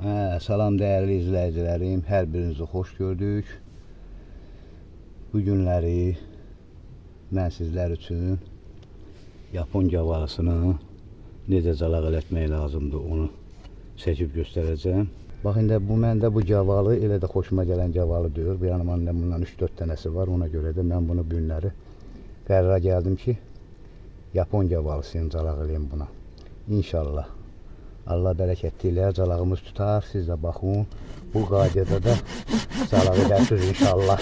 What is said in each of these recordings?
Salam değerli izləyicilərim, hər birinizi xoş gördük. Bu günləri mən sizlər üçün Yapon gavalısını necə calaq etmək lazımdır, onu çəkib göstərəcəm. Bax, indi bu məndə bu gavalı elə də xoşuma gələn gavalı deyil. Bir yanım bundan 3-4 dənəsi var, ona görə də mən bunu bu günləri qərara gəldim ki, Yapon gavalısını calaq eləyim buna. İnşallah. Allah bərəkətli ilə calağımız tutar. Siz də baxın. Bu qaydada da calaq edərsiniz inşallah.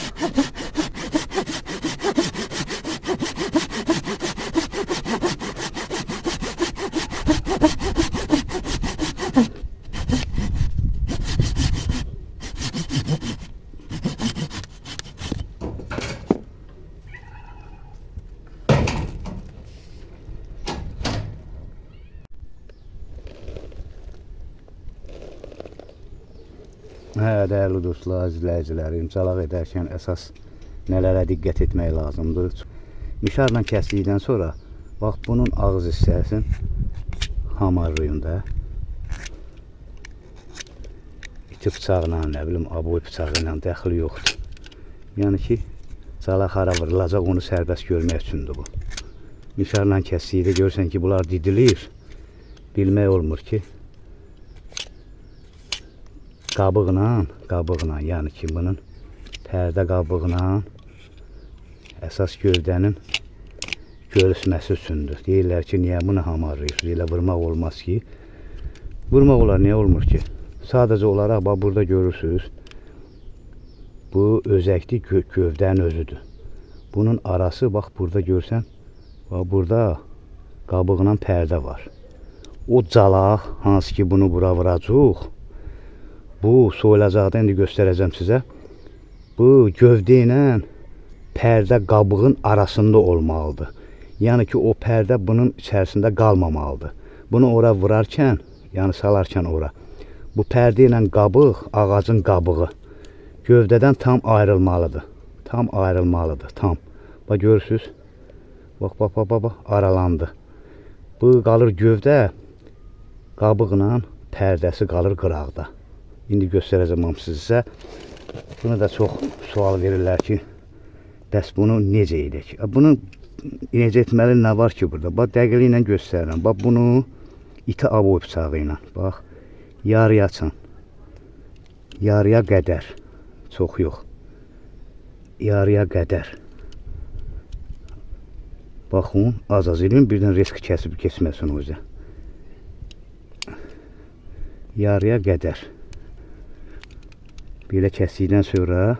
Değerli dostlar, izləyicilərim, calaq edərkən əsas nələrə diqqət etmək lazımdır. Mişarla kəsdikdən sonra bax, bunun ağız hissəsini hamarlayın da. İti bıçaqla, nə bilim, aboy bıçağı ilə dəxli yoxdur. Yəni ki, calaq hara vurulacaq, onu sərbəst görmək üçündür bu. Mişarla kəsdikdə görsən ki, bunlar didilir. Bilmək olmur ki, qabıqla, yəni ki, bunun pərdə qabıqla əsas gövdənin görüşməsi üçündür. Deyirlər ki, niyə bunu hamarlayırsınız? Elə vurmaq olmaz ki. Vurmaq olar, niyə olmur ki? Sadəcə olaraq, bax, burada görürsünüz, bu özəkli gövdənin özüdür. Bunun arası, bax, burada görsən, bax, burada qabıqla pərdə var. O calaq, hansı ki, bunu bura vuracaq, bu soyulacaqda indi göstərəcəm sizə. Bu gövdə ilə pərdə qabığın arasında olmalıdır. Yəni ki, o pərdə bunun içərisində qalmamalıdır. Bunu ora vurarkən, yəni salarkən ora, bu pərdə ilə qabıq, ağacın qabığı gövdədən tam ayrılmalıdır. Tam ayrılmalıdır, tam. Bax, görürsünüz, bax, aralandı. Bu qalır gövdə, qabıqla pərdəsi qalır qıraqda. İndi göstərəcəm sizə. Bunu da çox sual verirlər ki, bəs bunu necə edək? Bunu necə etməli, nə var ki burada? Bax, dəqiqli ilə göstərirəm. Bax, bunu iti aboy bıçağı ilə, bax, yarıya açın. Yarıya qədər. Çox yox. Yarıya qədər. Baxın, az edin, birdən risk kəsib keçməsin o yüzden. Yarıya qədər. Belə kəsdikdən sonra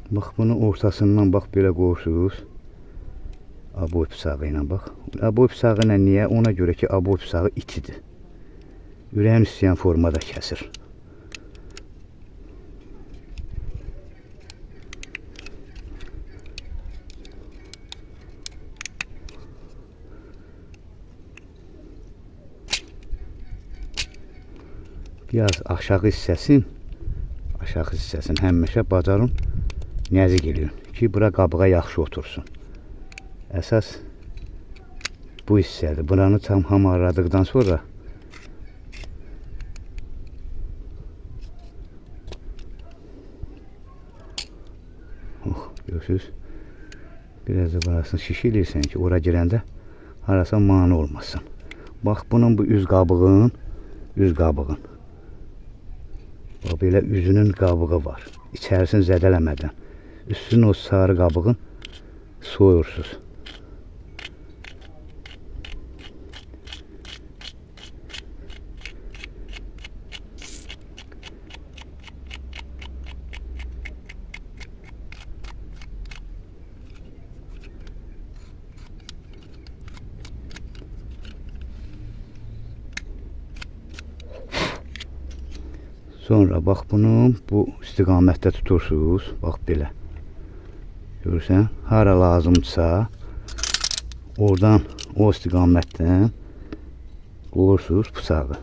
bax, bunu ortasından bax, belə qoyursunuz aboy bıçağı ilə, bax. Aboy bıçağı ilə niyə? Ona görə ki, aboy bıçağı itidir. Ürəyin istəyən formada kəsir. Biraz aşağı hissəsin həmişə bacarın nəzik eləyin ki, bura qabığa yaxşı otursun. Əsas bu hissədir. Buranı tam hamarladıqdan sonra görürsünüz, biraz da burasını şişirirsən ki, ora girəndə harasa mani olmasın. Bax, bunun bu üz qabığın bax, belə üzünün qabığı var. İçərisini zədələmədən. Üstünün o sarı qabığın soyursuz. Sonra bax, bunu bu istiqamətdə tutursunuz. Bax, belə. Görürsən, hara lazımdırsa oradan, o istiqamətdən qoyursunuz bıçağı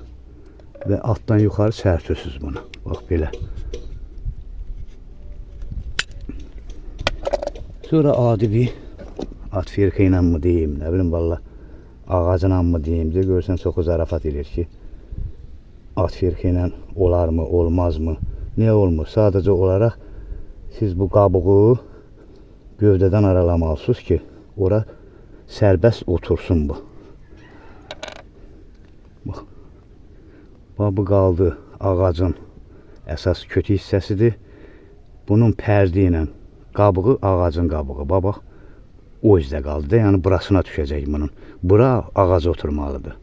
və altdan yuxarı sərtirsiniz bunu. Bax, belə. Sonra adi bir at firqi ilə mı deyim, nə bilim, valla ağacla mı deyim, görürsən, çox zarafat edir ki, at firki ilə olarmı, olmazmı? Niyə olmur? Sadəcə olaraq siz bu qabığı gövdədən aralamalısınız ki, ora sərbəst otursun bu. Bax, bu qaldı ağacın əsas kötü hissəsidir. Bunun pərdi ilə qabığı ağacın qabığı. Bax, o izdə qaldı da, yəni burasına düşəcək bunun. Bura ağaca oturmalıdır.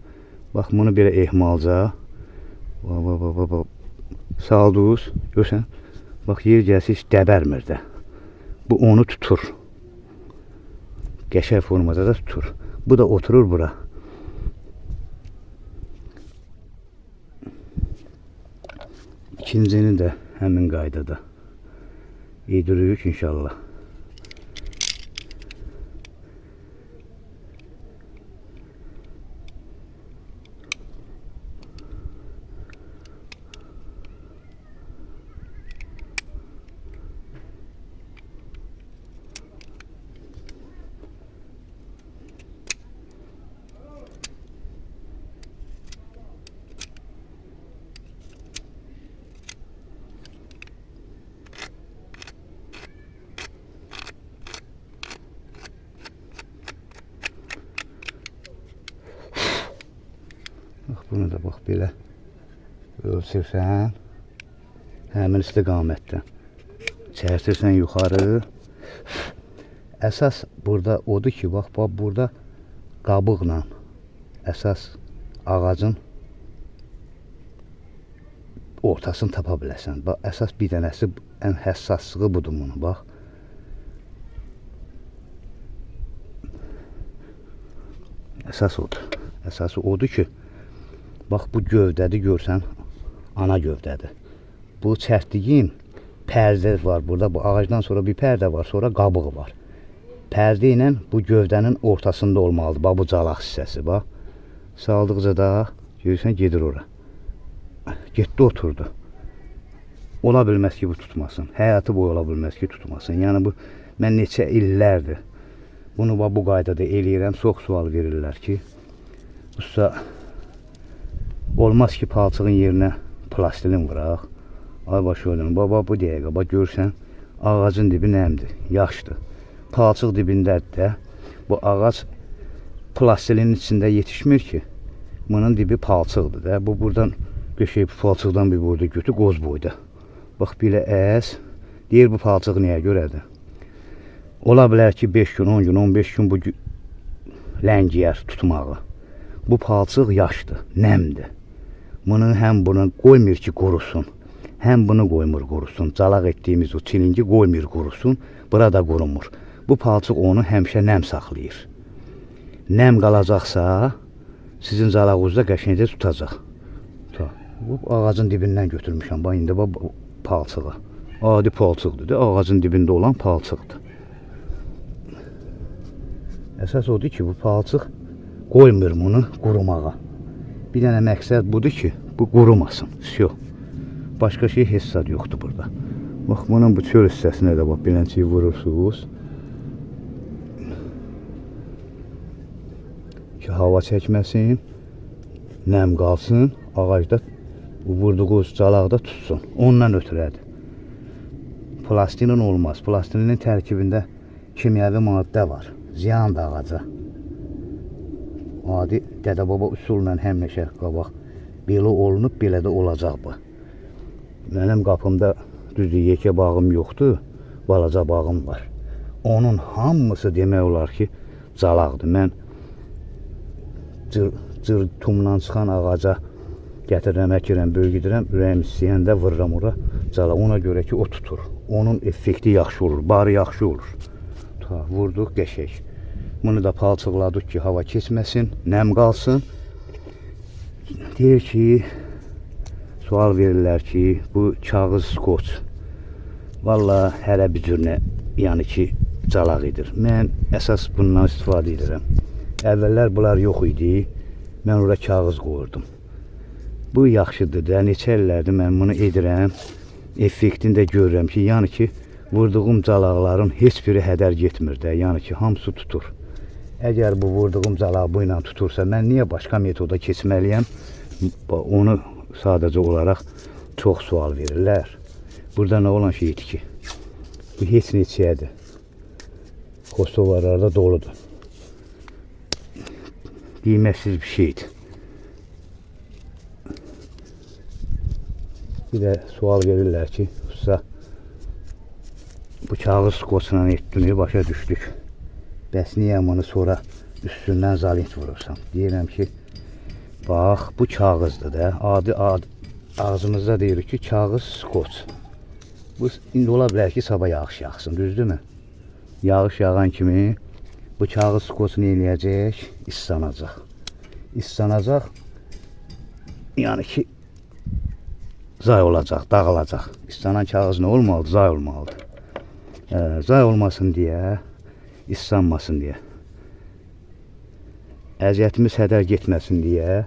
Bax, bunu belə ehmalca saldınız, görsən, bax, yer gəlsə heç dəbərmir də. Bu onu tutur. Qəşəng formada da tutur. Bu da oturur bura. İkincini də həmin qaydada yediririk inşallah. Bunu da bax belə ölçürsən, həmin istiqamətdən çərtirsən yuxarı. Əsas burada odur ki, bax burada qabıqla əsas ağacın ortasını tapa biləsən. Bax, əsas bir dənəsi, ən həssaslığı budur bunu, bax. Əsas odur. Əsası odur ki, bax, bu gövdədir, görsən, ana gövdədir. Bu çərtdiyin pərdə var burada. Bu ağacdan sonra bir pərdə var, sonra qabığı var. Pərdə ilə bu gövdənin ortasında olmalıdır. Bax, bu calaq hissəsi, bax. Saldıqca da, görürsən, gedir ora. Getdi, oturdu. Ola bilməz ki, bu tutmasın. Həyatı boyu ola bilməz ki, tutmasın. Yəni, bu, mən neçə illərdir bunu bu qaydada eləyirəm. Çox sual verirlər ki, usta, olmaz ki, palçığın yerinə plastilin vuraq. Ay başı ölüm. Baba, bu dəqiqə, bax, görsən, ağacın dibi nəmdir, yaşdır. Palçıq dibindədir də. Bu ağac plastilinin içində yetişmir ki, bunun dibi palçıqdır da. Bu, buradan göşəyib palçıqdan bir boyda götür, qoz boyda. Bax, belə əz. Deyir, bu palçıq niyə görədir? Ola bilər ki, 5 gün, 10 gün, 15 gün bu ləngiyər tutmağı. Bu palçıq yaşdır, nəmdir. Bunu həm bunu qoymur ki, qurusun, həm bunu qoymur qurusun. Calaq etdiyimiz o çilingi qoymur qurusun, bura da qurumur. Bu palçıq onu həmişə nəm saxlayır. Nəm qalacaqsa, sizin calağınızda qəşəngcə tutacaq. Bu ağacın dibindən götürmüşəm, bax, indi bu palçığı. Adi palçıqdır da, ağacın dibində olan palçıqdır. Əsas odur ki, bu palçıq qoymur bunu qurumağa. Bir dənə məqsəd budur ki, bu qurumasın. Yox. Başqa şey hesab yoxdur burada. Bax, bunun bu çöl hissəsinə də bax, belənciyi vurursunuz. Ki, hava çəkməsin, nəm qalsın, ağacda vurduğunuz calaqda tutsun. Ondan ötürədir. Plastilin olmaz. Plastilinin tərkibində kimyəvi maddə var. Ziyandır ağaca. Adi dədə-baba üsulla həmişə qabaq belə olunub, belə də olacaq bu. Mənim qapımda düzdür, yekə bağım yoxdur, balaca bağım var. Onun hamısı demək olar ki, calaqdır. Mən cır tumdan çıxan ağaca gətirirəm, əkirəm, böyüdürəm, ürəyim istəyəndə vururam ora calaq. Ona görə ki, o tutur. Onun effekti yaxşı olur, barı yaxşı olur. Vurduq, qəşək. Bunu da palçıqladıq ki, hava keçməsin, nəm qalsın. Deyir ki, sual verirlər ki, bu kağız skoç. Valla hərə bir cürünə, yəni ki, calaq edir. Mən əsas bundan istifadə edirəm. Əvvəllər bunlar yox idi, mən ora kağız qoyurdum. Bu yaxşıdır da, neçə illərdir mən bunu edirəm. Effektini də görürəm ki, yəni ki, vurduğum calaqların heç biri hədər getmir də, yəni ki, hamısı tutur. Əgər bu vurduğum calaq bu ilə tutursa, mən niyə başqa metoda keçməliyəm? Onu sadəcə olaraq çox sual verirlər. Burada nə olan şeydir ki, bu heç neçəyədir. Xostovarlarda doludur. Qiymətsiz bir şeydir. Bir də sual verirlər ki, usta, bu kağız skoçla etdiyini başa düşdük. Bəs niyə bunu sonra üstündən zalint vurursan? Deyirəm ki, bax, bu kağızdır da. Adı ağzımızda deyirik ki, kağız skoç. Bu indi ola bilər ki, sabah yağış yağsın, düzdürmü? Yağış yağan kimi bu kağız skoç nə eləyəcək? İslanacaq. İslanacaq. Yəni ki, zay olacaq, dağılacaq. İslanan kağız nə olmalıdır? Zay olmalıdır. Zay olmasın deyə, islanmasın deyə, əziyyətimiz hədər getməsin deyə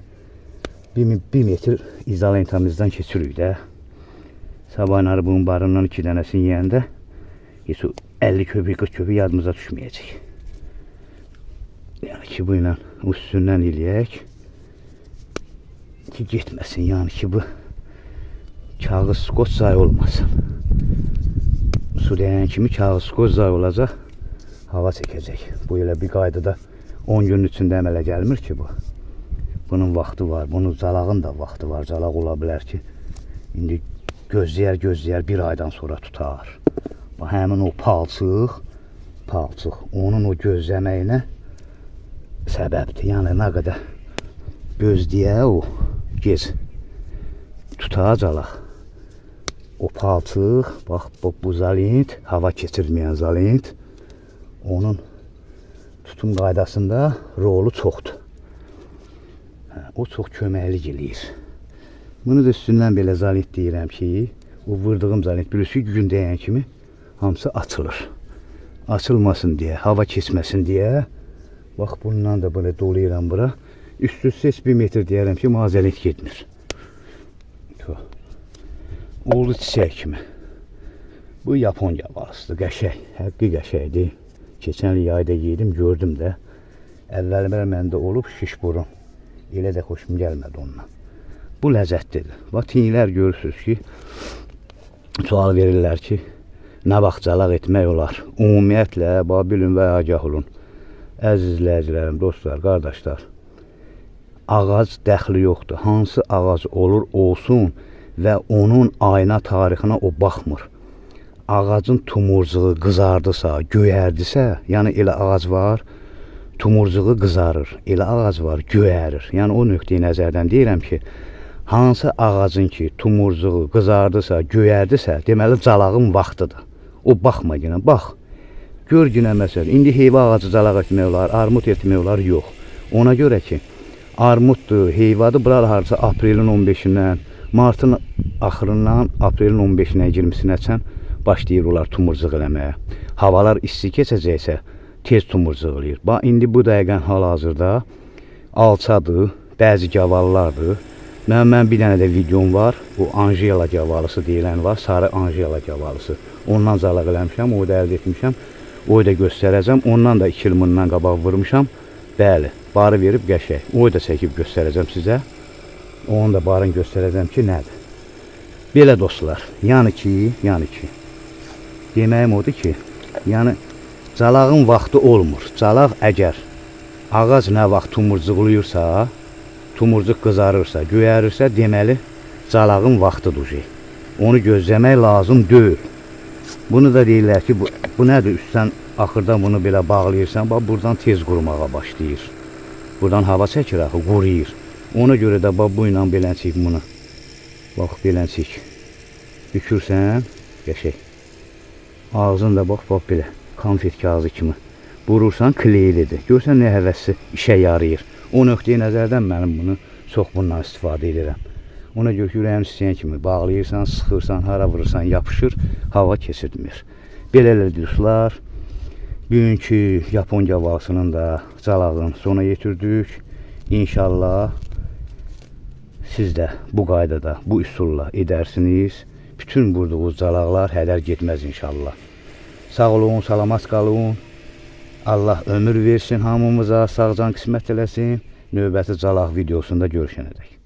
1 metr izolentamızdan keçirik də. Sabahları bunun barından 2 dənəsini yeyəndə 50 köpük, 40 köpük yadımıza düşməyəcək. Yəni ki, bu ilə üstündən eləyək ki, getməsin. Yəni ki, bu kağız skoç zay olmasın. Su dəyən kimi kağız skoç zay olacaq, hava çəkəcək. Bu elə bir qaydada 10 günün içində əmələ gəlmir ki, bu. Bunun vaxtı var, bunun zalağın da vaxtı var. Zalaq ola bilər ki, indi gözləyər, bir aydan sonra tutar. Həmin o palçıq, onun o gözləməyinə səbəbdir. Yəni, nə qədər gözləyə o gec tutacaq. O palçıq, bax, bu zalint, hava keçirməyən zalint, onun tutum qaydasında rolu çoxdur. O çox köməklik eləyir. Bunu da üstündən belə zalint deyirəm ki, o vurdığım zalint birisi gün dəyən kimi hamısı açılır. Açılmasın deyə, hava keçməsin deyə, bax, bundan da belə doluyuram bura. Üst-üstə 1 metr deyərəm ki, mazəlit getmir. Oldu çiçək kimi. Bu Yaponiya balısıdır, qəşəng, həqqi qəşəkdir. Keçən il yayda yedim, gördüm də. Əvvəllər məndə olub şiş burun. Elə də xoşum gəlmədi ondan. Bu ləzzətlidir. Bax, tinlər görürsünüz ki, sual verirlər ki, nə vaxt calaq etmək olar? Ümumiyyətlə, bilin və agah olun. Əziz izləyicilərim, dostlar, qardaşlar, ağac dəxli yoxdur. Hansı ağac olur, olsun və onun ayına, tarixinə o baxmır. Ağacın tumurcuğu qızardısa, göyərdisə, yəni elə ağac var, tumurcuğu qızarır, elə ağac var, göyərir. Yəni o nöqteyi nəzərdən deyirəm ki, hansı ağacın ki, tumurcuğu qızardısa, göyərdisə, deməli calağın vaxtıdır. O baxma yenə, bax. Gör yenə məsəl, indi heyva ağacı calaq etmək olar, armud etmək olar, yox. Ona görə ki, armuddur, heyvadır, buralar harca aprelin 15-dən, martın axırından aprelin 15-dən 20-sinəcən başlayır olar tumurcuq eləməyə. Havalar isti keçəcəksə, tez tumurcuq eləyir. Bax, indi bu dəqiqən hal-hazırda alçadır, bəzi gavallardır. Mən bir dənə də videom var, bu Anjela gavalısı deyilən var, sarı Anjela gavalısı. Ondan calaq eləmişəm, o da əldə etmişəm, o da göstərəcəm. Ondan da 2 il bundan qabaq vurmuşam. Bəli, barı verib qəşək. O da çəkib göstərəcəm sizə. Onu da barın göstərəcəm ki, nədir. Belə dostlar, yəni ki, deməyim odur ki, yəni calağın vaxtı olmur. Calaq əgər ağac nə vaxt tumurcuqluyursa, tumurcuq qızarırsa, göyərirsə, deməli calağın vaxtıdır. Onu gözləmək lazım deyil. Bunu da deyirlər ki, bu nədir? Üstdən axırdan bunu belə bağlayırsan, bax, buradan tez qurumağa başlayır. Buradan hava çəkir, axı, quruyur. Ona görə də bu ilə beləncik bunu. Bax, beləncik. Bükürsən, qəşək. Ağzın da bax, belə, konfet kağızı kimi. Vurursan, kleylidir. Görsən, nə həvəsi işə yarayır. O nöqteyi nəzərdən mənim bunu çox bundan istifadə edirəm. Ona görə ki, ürəyim istəyən kimi bağlayırsan, sıxırsan, hara vurursan, yapışır, hava keçirmir. Belələ dostlar, bugünkü Yapon gavalısının da calağını sona yetirdik. İnşallah siz də bu qaydada, bu üsulla edərsiniz. Bütün vurduğunuz calaqlar hədər getməz inşallah. Sağ olun, salamat qalın. Allah ömür versin hamımıza, sağcan qismət eləsin. Növbəti calaq videosunda görüşənədək.